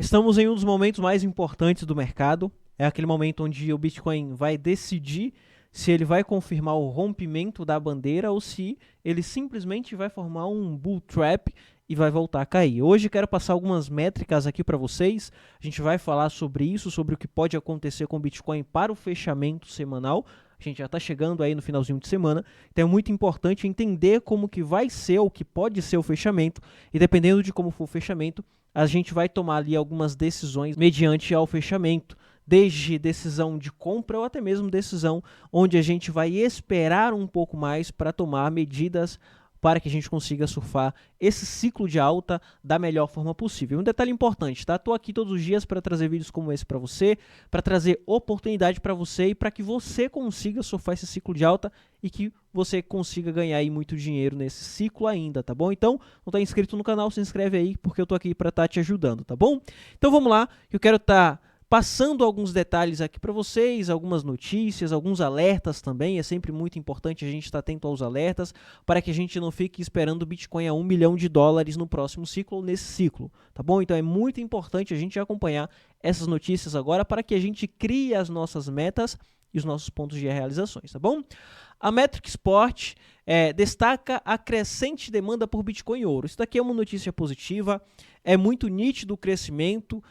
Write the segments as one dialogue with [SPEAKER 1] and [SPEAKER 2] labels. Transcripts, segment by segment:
[SPEAKER 1] Estamos em um dos momentos mais importantes do mercado. É aquele momento onde o Bitcoin vai decidir se ele vai confirmar o rompimento da bandeira ou se ele simplesmente vai formar um bull trap e vai voltar a cair. Hoje quero passar algumas métricas aqui para vocês. A gente vai falar sobre isso, sobre o que pode acontecer com o Bitcoin para o fechamento semanal. A gente já está chegando aí no finalzinho de semana, então é muito importante entender como que vai ser, o que pode ser o fechamento, e dependendo de como for o fechamento, a gente vai tomar ali algumas decisões mediante ao fechamento, desde decisão de compra ou até mesmo decisão onde a gente vai esperar um pouco mais para tomar medidas para que a gente consiga surfar esse ciclo de alta da melhor forma possível. Um detalhe importante, tá? Estou aqui todos os dias para trazer vídeos como esse para você, para trazer oportunidade para você e para que você consiga surfar esse ciclo de alta e que você consiga ganhar aí muito dinheiro nesse ciclo ainda, tá bom? Então, não está inscrito no canal, se inscreve aí porque eu estou aqui para estar te ajudando, tá bom? Então vamos lá, eu quero estar passando alguns detalhes aqui para vocês, algumas notícias, alguns alertas também. É sempre muito importante a gente estar atento aos alertas para que a gente não fique esperando o Bitcoin a $1 milhão no próximo ciclo ou nesse ciclo, tá bom? Então é muito importante a gente acompanhar essas notícias agora para que a gente crie as nossas metas e os nossos pontos de realizações, tá bom? A Metric Sport destaca a crescente demanda por Bitcoin e ouro. Isso daqui é uma notícia positiva, é muito nítido o crescimento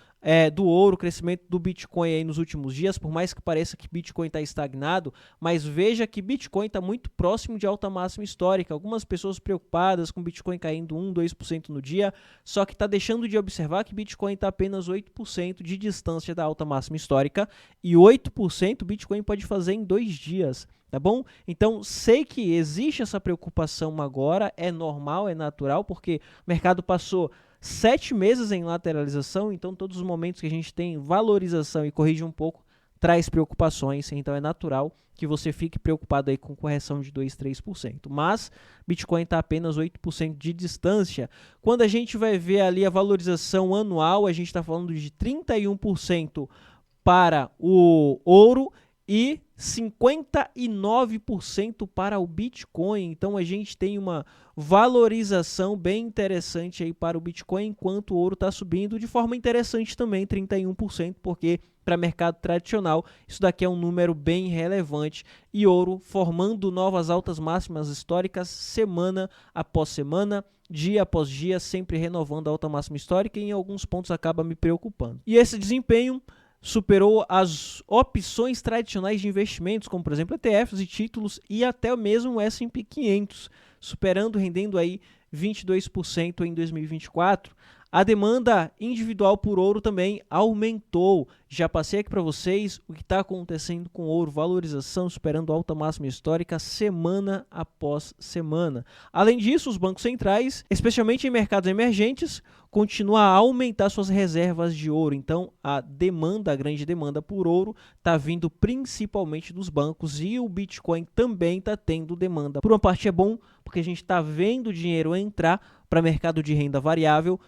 [SPEAKER 1] do ouro, o crescimento do Bitcoin aí nos últimos dias, por mais que pareça que Bitcoin está estagnado, mas veja que Bitcoin está muito próximo de alta máxima histórica. Algumas pessoas preocupadas com Bitcoin caindo 1, 2% no dia, só que está deixando de observar que Bitcoin está apenas 8% de distância da alta máxima histórica e 8% Bitcoin pode fazer em 2 dias. Tá bom? Então, sei que existe essa preocupação agora, é normal, é natural, porque o mercado passou 7 meses em lateralização, então todos os momentos que a gente tem valorização e corrige um pouco, traz preocupações, então é natural que você fique preocupado aí com correção de 2, 3%. Mas Bitcoin está apenas 8% de distância. Quando a gente vai ver ali a valorização anual, a gente está falando de 31% para o ouro e 59% para o Bitcoin. Então a gente tem uma valorização bem interessante aí para o Bitcoin, enquanto o ouro está subindo de forma interessante também, 31%, porque para mercado tradicional isso daqui é um número bem relevante, e ouro formando novas altas máximas históricas semana após semana, dia após dia, sempre renovando a alta máxima histórica, e em alguns pontos acaba me preocupando. E esse desempenho superou as opções tradicionais de investimentos, como por exemplo ETFs e títulos, e até mesmo o S&P 500, rendendo aí 22% em 2024. A demanda individual por ouro também aumentou. Já passei aqui para vocês o que está acontecendo com o ouro, valorização superando alta máxima histórica semana após semana. Além disso, os bancos centrais, especialmente em mercados emergentes, continuam a aumentar suas reservas de ouro. Então, a grande demanda por ouro está vindo principalmente dos bancos, e o Bitcoin também está tendo demanda. Por uma parte é bom, porque a gente está vendo dinheiro entrar para mercado de renda variável.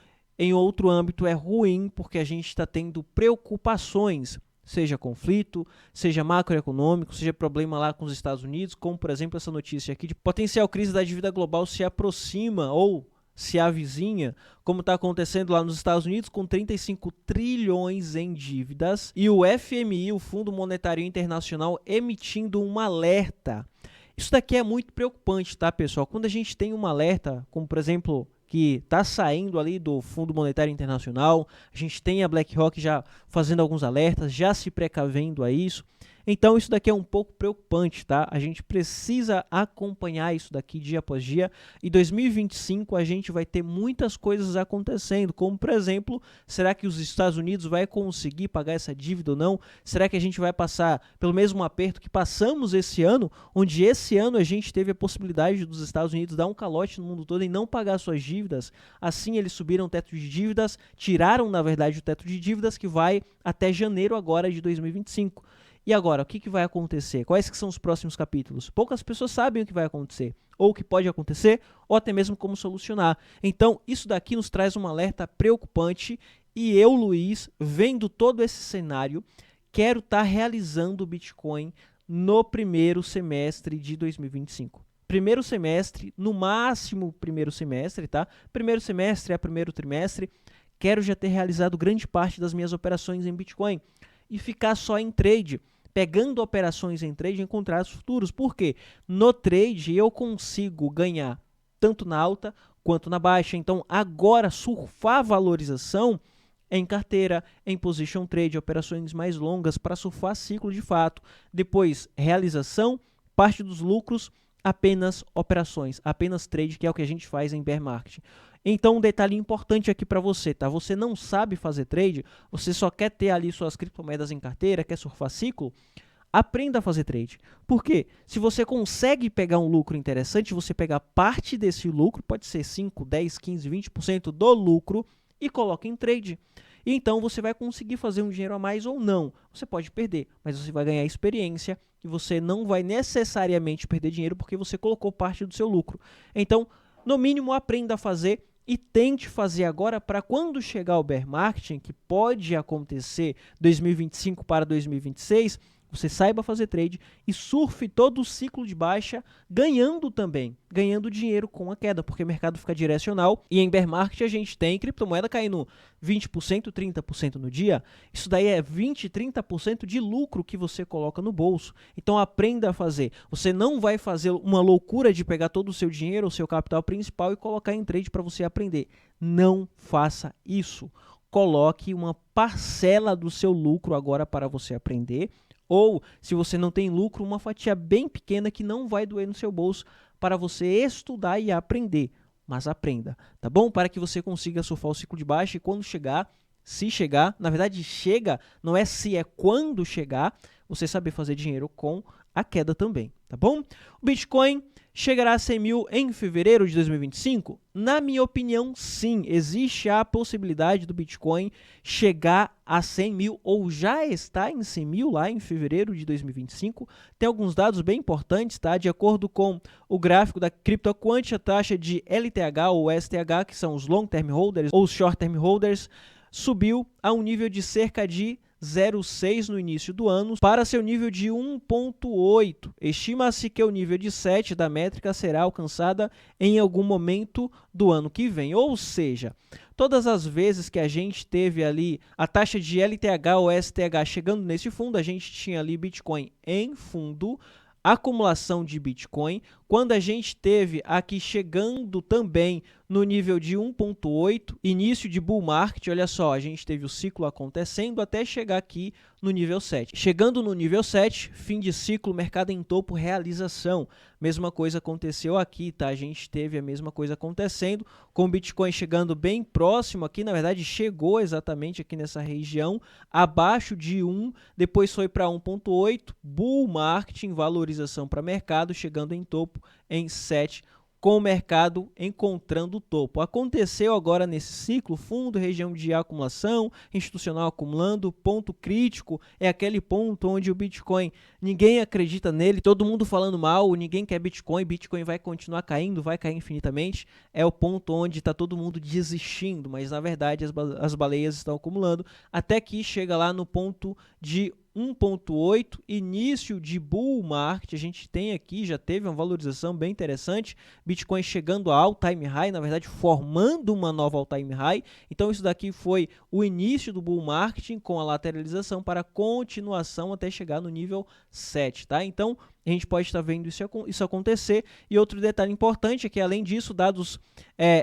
[SPEAKER 1] Em outro âmbito é ruim, porque a gente está tendo preocupações, seja conflito, seja macroeconômico, seja problema lá com os Estados Unidos, como por exemplo essa notícia aqui de potencial crise da dívida global se aproxima ou se avizinha, como está acontecendo lá nos Estados Unidos, com 35 trilhões em dívidas, e o FMI, o Fundo Monetário Internacional, emitindo um alerta. Isso daqui é muito preocupante, tá, pessoal? Quando a gente tem um alerta, como por exemplo que está saindo ali do Fundo Monetário Internacional, a gente tem a BlackRock já fazendo alguns alertas, já se precavendo a isso. Então isso daqui é um pouco preocupante, tá? A gente precisa acompanhar isso daqui dia após dia. Em 2025 a gente vai ter muitas coisas acontecendo, como por exemplo, será que os Estados Unidos vai conseguir pagar essa dívida ou não? Será que a gente vai passar pelo mesmo aperto que passamos esse ano, onde esse ano a gente teve a possibilidade dos Estados Unidos dar um calote no mundo todo e não pagar suas dívidas? Assim eles subiram o teto de dívidas, tiraram na verdade o teto de dívidas que vai até janeiro agora de 2025. E agora, o que vai acontecer? Quais que são os próximos capítulos? Poucas pessoas sabem o que vai acontecer, ou o que pode acontecer, ou até mesmo como solucionar. Então, isso daqui nos traz um alerta preocupante, e eu, Luiz, vendo todo esse cenário, quero estar realizando o Bitcoin no primeiro semestre de 2025. Primeiro semestre, no máximo primeiro semestre, tá? Primeiro semestre é primeiro trimestre. quero já ter realizado grande parte das minhas operações em Bitcoin e ficar só em trade, pegando operações em trade em contratos futuros. Por quê? No trade eu consigo ganhar tanto na alta quanto na baixa. Então, agora surfar a valorização em carteira, em position trade, operações mais longas para surfar ciclo de fato. Depois, realização, parte dos lucros, apenas operações, apenas trade, que é o que a gente faz em bear market. Então, um detalhe importante aqui para você, tá? Você não sabe fazer trade, você só quer ter ali suas criptomoedas em carteira, quer surfar ciclo, aprenda a fazer trade. Por quê? Se você consegue pegar um lucro interessante, você pegar parte desse lucro, pode ser 5, 10, 15, 20% do lucro e coloca em trade. E então você vai conseguir fazer um dinheiro a mais ou não. Você pode perder, mas você vai ganhar experiência e você não vai necessariamente perder dinheiro porque você colocou parte do seu lucro. Então, no mínimo, aprenda a fazer e tente fazer agora para quando chegar o bear market, que pode acontecer 2025 para 2026, você saiba fazer trade e surfe todo o ciclo de baixa ganhando também, ganhando dinheiro com a queda, porque o mercado fica direcional e em bear market a gente tem criptomoeda caindo 20%, 30% no dia. Isso daí é 20, 30% de lucro que você coloca no bolso. Então aprenda a fazer. Você não vai fazer uma loucura de pegar todo o seu dinheiro, o seu capital principal e colocar em trade para você aprender. Não faça isso. Coloque uma parcela do seu lucro agora para você aprender. Ou, se você não tem lucro, uma fatia bem pequena que não vai doer no seu bolso para você estudar e aprender. Mas aprenda, tá bom? Para que você consiga surfar o ciclo de baixa e quando chegar, se chegar, na verdade chega, não é se, é quando chegar, você saber fazer dinheiro com a queda também, tá bom? O Bitcoin chegará a 100 mil em fevereiro de 2025? Na minha opinião, sim. Existe a possibilidade do Bitcoin chegar a 100 mil ou já está em 100 mil lá em fevereiro de 2025. Tem alguns dados bem importantes, tá? De acordo com o gráfico da CryptoQuant, a taxa de LTH ou STH, que são os Long Term Holders ou os Short Term Holders, subiu a um nível de cerca de 0,6 no início do ano para seu nível de 1,8. Estima-se que o nível de 7 da métrica será alcançada em algum momento do ano que vem. Ou seja, todas as vezes que a gente teve ali a taxa de LTH ou STH chegando nesse fundo, a gente tinha ali Bitcoin em fundo, acumulação de Bitcoin. Quando a gente teve aqui chegando também no nível de 1,8, início de bull market, olha só, a gente teve o ciclo acontecendo até chegar aqui no nível 7. Chegando no nível 7, fim de ciclo, mercado em topo, realização. Mesma coisa aconteceu aqui, tá? A gente teve a mesma coisa acontecendo, com o Bitcoin chegando bem próximo aqui, na verdade chegou exatamente aqui nessa região, abaixo de 1, depois foi para 1,8, bull market, valorização para mercado, chegando em topo em 7, com o mercado encontrando o topo. Aconteceu agora nesse ciclo, fundo, região de acumulação, institucional acumulando, ponto crítico, é aquele ponto onde o Bitcoin, ninguém acredita nele, todo mundo falando mal, ninguém quer Bitcoin, Bitcoin vai continuar caindo, vai cair infinitamente, é o ponto onde está todo mundo desistindo, mas na verdade as baleias estão acumulando, até que chega lá no ponto de 1,8, início de bull market, a gente tem aqui, já teve uma valorização bem interessante, Bitcoin chegando a all-time high, na verdade formando uma nova all-time high, então isso daqui foi o início do bull market com a lateralização para continuação até chegar no nível 7, tá? Então a gente pode estar vendo isso acontecer, e outro detalhe importante é que além disso, dados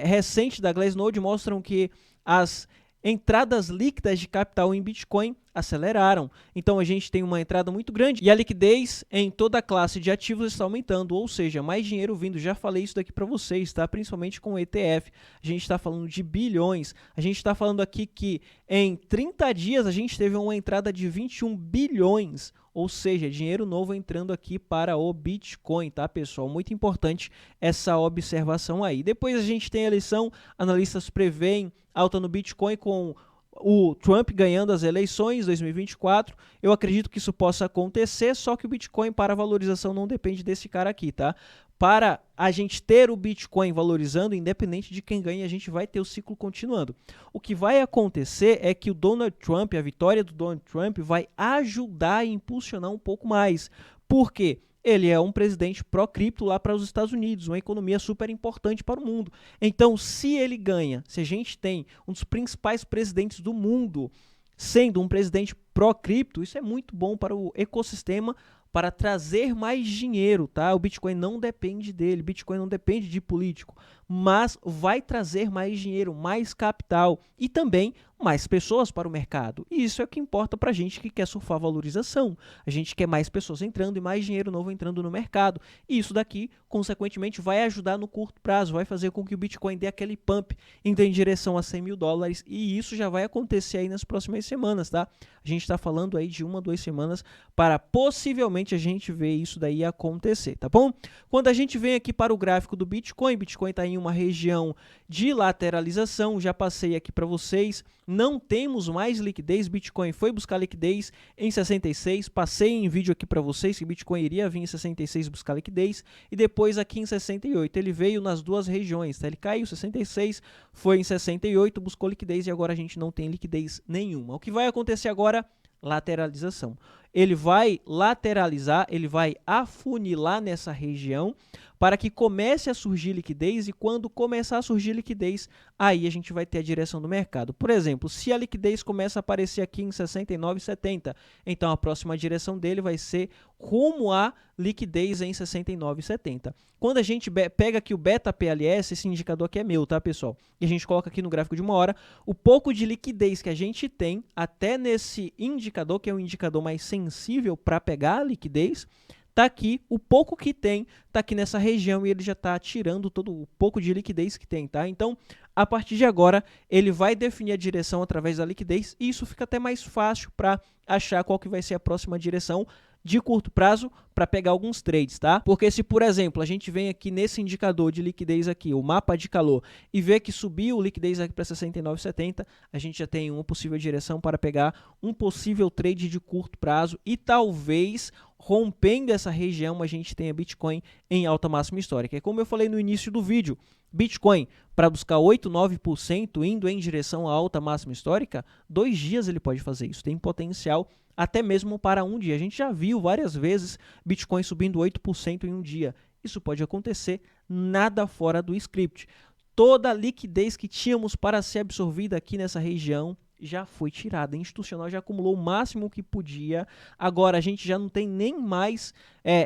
[SPEAKER 1] recentes da Glassnode mostram que as entradas líquidas de capital em Bitcoin aceleraram. Então a gente tem uma entrada muito grande e a liquidez em toda a classe de ativos está aumentando, ou seja, mais dinheiro vindo. Já falei isso daqui para vocês, tá? Principalmente com o ETF. A gente está falando de bilhões. A gente está falando aqui que em 30 dias a gente teve uma entrada de 21 bilhões. Ou seja, dinheiro novo entrando aqui para o Bitcoin, tá, pessoal? Muito importante essa observação aí. Depois a gente tem a eleição, analistas preveem alta no Bitcoin com o Trump ganhando as eleições 2024. Eu acredito que isso possa acontecer, só que o Bitcoin para valorização não depende desse cara aqui, tá? Para a gente ter o Bitcoin valorizando, independente de quem ganha, a gente vai ter o ciclo continuando. O que vai acontecer é que o Donald Trump, a vitória do Donald Trump, vai ajudar a impulsionar um pouco mais. Por quê? ele é um presidente pró-cripto lá para os Estados Unidos, uma economia super importante para o mundo. Então, se ele ganha, se a gente tem um dos principais presidentes do mundo sendo um presidente pró-cripto, isso é muito bom para o ecossistema, para trazer mais dinheiro, tá? O Bitcoin não depende dele, Bitcoin não depende de político, mas vai trazer mais dinheiro, mais capital e também mais pessoas para o mercado. E isso é o que importa para a gente que quer surfar valorização. A gente quer mais pessoas entrando e mais dinheiro novo entrando no mercado. E isso daqui, consequentemente, vai ajudar no curto prazo, vai fazer com que o Bitcoin dê aquele pump indo em direção a 100 mil dólares. E isso já vai acontecer aí nas próximas semanas, tá? A gente está falando aí de 1 a 2 semanas para possivelmente a gente ver isso daí acontecer, tá bom? Quando a gente vem aqui para o gráfico do Bitcoin, Bitcoin está em uma região de lateralização, já passei aqui para vocês, não temos mais liquidez, Bitcoin foi buscar liquidez em 66, passei em vídeo aqui para vocês que Bitcoin iria vir em 66 buscar liquidez e depois aqui em 68, ele veio nas duas regiões, tá? Ele caiu 66, foi em 68, buscou liquidez e agora a gente não tem liquidez nenhuma. O que vai acontecer agora? Lateralização. Ele vai lateralizar, ele vai afunilar nessa região para que comece a surgir liquidez e quando começar a surgir liquidez, aí a gente vai ter a direção do mercado. Por exemplo, se a liquidez começa a aparecer aqui em 69,70, então a próxima direção dele vai ser rumo à liquidez em 69,70. Quando a gente pega aqui o Beta PLS, esse indicador aqui é meu, tá, pessoal? E a gente coloca aqui no gráfico de 1 hora, o pouco de liquidez que a gente tem até nesse indicador, que é um indicador mais sensível para pegar a liquidez, tá aqui, o pouco que tem, tá aqui nessa região e ele já tá tirando todo o pouco de liquidez que tem, tá? Então, a partir de agora, ele vai definir a direção através da liquidez e isso fica até mais fácil para achar qual que vai ser a próxima direção de curto prazo para pegar alguns trades, tá? Porque se, por exemplo, a gente vem aqui nesse indicador de liquidez aqui, o mapa de calor, e vê que subiu o liquidez aqui para 69,70, a gente já tem uma possível direção para pegar um possível trade de curto prazo e talvez rompendo essa região a gente tenha Bitcoin em alta máxima histórica. E como eu falei no início do vídeo, Bitcoin para buscar 8, 9% indo em direção à alta máxima histórica, 2 dias ele pode fazer isso, tem potencial até mesmo para um dia. A gente já viu várias vezes Bitcoin subindo 8% em um dia. Isso pode acontecer, nada fora do script. Toda a liquidez que tínhamos para ser absorvida aqui nessa região já foi tirada. A institucional já acumulou o máximo que podia. Agora a gente já não tem nem mais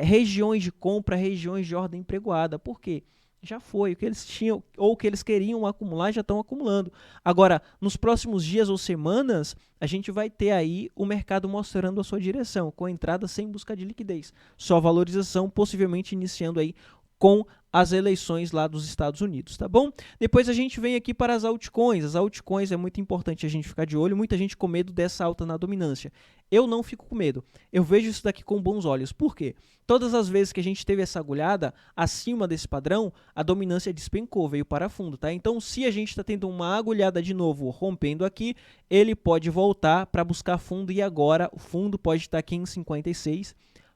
[SPEAKER 1] regiões de compra, regiões de ordem pregoada. Por quê? Já foi, o que eles tinham ou o que eles queriam acumular já estão acumulando. Agora, nos próximos dias ou semanas, a gente vai ter aí o mercado mostrando a sua direção, com entrada sem busca de liquidez. Só valorização, possivelmente iniciando aí com as eleições lá dos Estados Unidos, tá bom? Depois a gente vem aqui para as altcoins. As altcoins é muito importante a gente ficar de olho, muita gente com medo dessa alta na dominância. Eu não fico com medo, eu vejo isso daqui com bons olhos. Por quê? Todas as vezes que a gente teve essa agulhada acima desse padrão, a dominância despencou, veio para fundo, tá? Então, se a gente está tendo uma agulhada de novo rompendo aqui, ele pode voltar para buscar fundo e agora o fundo pode estar aqui em 56.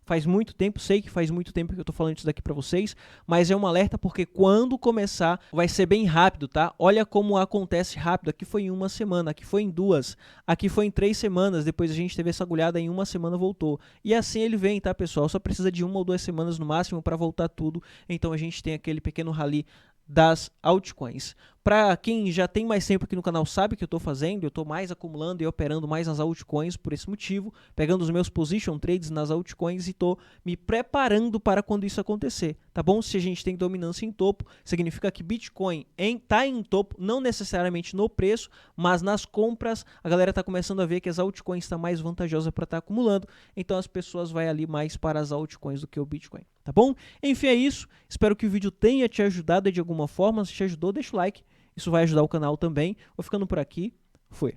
[SPEAKER 1] Faz muito tempo, sei que faz muito tempo que eu tô falando isso daqui para vocês, mas é um alerta porque quando começar vai ser bem rápido, tá? Olha como acontece rápido, aqui foi em 1 semana, aqui foi em 2, aqui foi em 3 semanas, depois a gente teve essa agulhada em 1 semana voltou. E assim ele vem, tá, pessoal? Só precisa de 1 ou 2 semanas no máximo para voltar tudo, então a gente tem aquele pequeno rally das altcoins. Para quem já tem mais tempo aqui no canal sabe o que eu estou fazendo, eu estou mais acumulando e operando mais nas altcoins por esse motivo, pegando os meus position trades nas altcoins e estou me preparando para quando isso acontecer, tá bom? Se a gente tem dominância em topo, significa que Bitcoin está em topo, não necessariamente no preço, mas nas compras, a galera está começando a ver que as altcoins estão mais vantajosas para estar acumulando, então as pessoas vão ali mais para as altcoins do que o Bitcoin, tá bom? Enfim, é isso, espero que o vídeo tenha te ajudado de alguma forma, se te ajudou, deixa o like. Isso vai ajudar o canal também. Vou ficando por aqui. Fui.